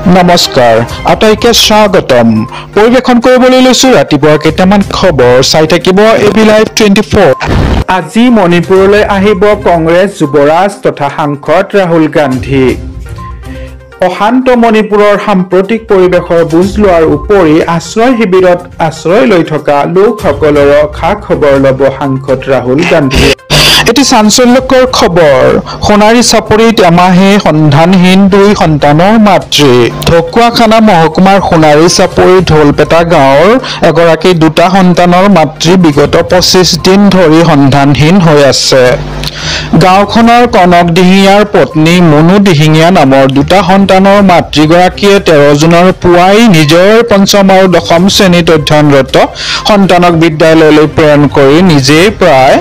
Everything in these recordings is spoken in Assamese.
নমস্কাৰ আটাইকে স্বাগতম পৰিবেশন কৰিবলৈ লৈছো ৰাতিপুৱা কেইটামান খবৰ চাই থাকিব এবি লাইভ 24 আজি মণিপুৰলৈ আহিব কংগ্ৰেছ যুৱৰাজ তথা সাংসদ ৰাহুল গান্ধী অশান্ত মণিপুৰৰ সাম্প্ৰতিক পৰিবেশৰ বুজ লোৱাৰ উপৰি আশ্ৰয় শিবিৰত আশ্ৰয় লৈ থকা লোকসকলৰ খা খবৰ ল'ব সাংসদ ৰাহুল গান্ধী এটি চাঞ্চল্যকৰ খবৰ সোণাৰী চাপৰিত এমাহে সন্ধানহীন দুই সন্তানৰ মাতৃ ঢকুৱাখানা মহকুমাৰ সোণাৰী চাপৰি ঢোলপেটা গাঁৱৰ এগৰাকী দুটা সন্তানৰ মাতৃ বিগত 25 দিন ধৰি সন্ধানহীন হৈ আছে গাঁওখনৰ কনক দিহিঙীয়াৰ পত্নী মুনু দিহিঙীয়া নামৰ দুটা সন্তানৰ মাতৃগৰাকীয়ে 13 জুনৰ পুৱাই নিজৰ পঞ্চম আৰু দশম শ্ৰেণীত অধ্যয়নৰত সন্তানক বিদ্যালয়লৈ প্ৰেৰণ কৰি নিজেই প্ৰায়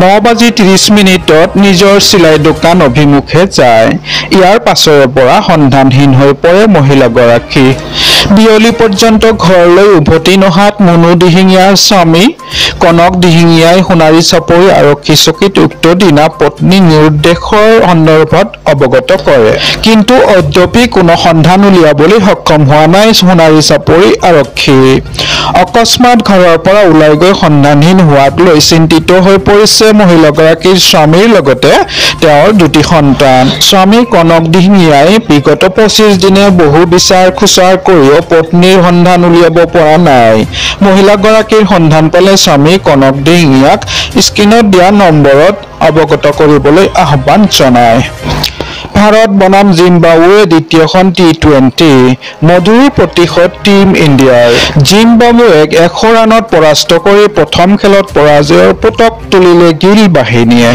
9:30 নিজৰ চিলাই দোকান অভিমুখে যায় ইয়াৰ পাছৰ পৰা সন্ধানহীন হৈ পৰে মহিলাগৰাকী বিয়লি পৰ্যন্ত ঘৰলৈ উভতি নহাত মুনু দিহিঙীয়াৰ স্বামী কনক দিহিঙীয়াই সোণাৰী চাপৰি আৰক্ষী চকীত উক্ত দিনা পত্নী নিৰুদ্দেশৰ সন্দৰ্ভত অৱগত কৰে কিন্তু অদ্যপি কোনো সন্ধান উলিয়াবলৈ সক্ষম হোৱা নাই সোণাৰী চাপৰি আৰক্ষী অকস্মাত ঘৰৰ পৰা ওলাই গৈ সন্ধানহীন হোৱাক লৈ চিন্তিত হৈ পৰিছে মহিলাগৰাকীৰ স্বামীৰ লগতে তেওঁৰ দুটি সন্তান স্বামী কনক দিহিঙীয়াই বিগত 25 দিনে বহু বিচাৰ খুচাৰ কৰিও পত্নীৰ সন্ধান উলিয়াব পৰা নাই মহিলাগৰাকীৰ সন্ধান পালে স্বামী কনক দিহিঙীয়াক স্ক্ৰীনত দিয়া নম্বৰত অৱগত কৰিবলৈ আহ্বান জনায় ভাৰত বনাম জিম্বাবুৱে দ্বিতীয়খন টি20 মধুৰ প্ৰতিশোধ টিম ইণ্ডিয়াৰ জিম্বাবুৱেক 100 ৰানত পৰাস্ত কৰি প্ৰথম খেলত পৰাজয়ৰ পতক তুলিলে গিল বাহিনীয়ে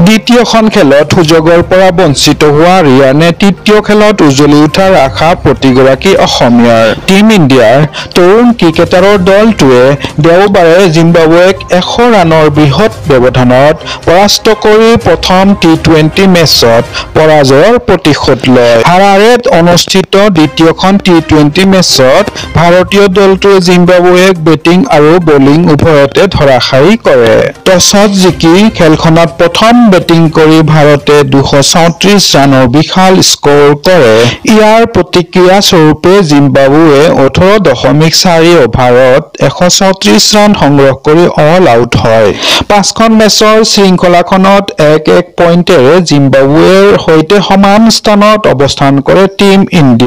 দ্বিতীয়খন খেলত সুযোগৰ পৰা বঞ্চিত হোৱা ৰিয়ানে তৃতীয় খেলত উজলি উঠাৰ আশা প্ৰতিগৰাকী অসমীয়াৰ টিম ইণ্ডিয়াৰ তৰুণ ক্ৰিকেটাৰৰ দলটোৱে দেওবাৰে জিম্বাবুৱেক 100 ৰানৰ বৃহৎ ব্যৱধানত পৰাস্ত কৰি প্ৰথম টি20 মেচত পৰাজয়ৰ প্ৰতিশোধ লয় হাৰাৰেত অনুষ্ঠিত দ্বিতীয়খন টি20 মেচত ভাৰতীয় দলটোৱে জিম্বাবুৱেক বেটিং আৰু বলিং উভয়তে ধৰাশায়ী কৰে টছত জিকি খেলখনত প্ৰথম বেটিং কৰি ভাৰতে 234 ৰানৰ বিশাল স্ক'ৰ কৰে ইয়াৰ প্ৰতিক্ৰিয়া স্বৰূপে জিম্বাবুৱে 18.4 অভাৰত 134 ৰান সংগ্ৰহ কৰি অল আউট হয় 5খন মেচৰ শৃংখলাখনত 1-1 পইণ্টেৰে জিম্বাবুৱেৰ সৈতে সমান স্থানত অৱস্থান কৰে টিম ইণ্ডিয়া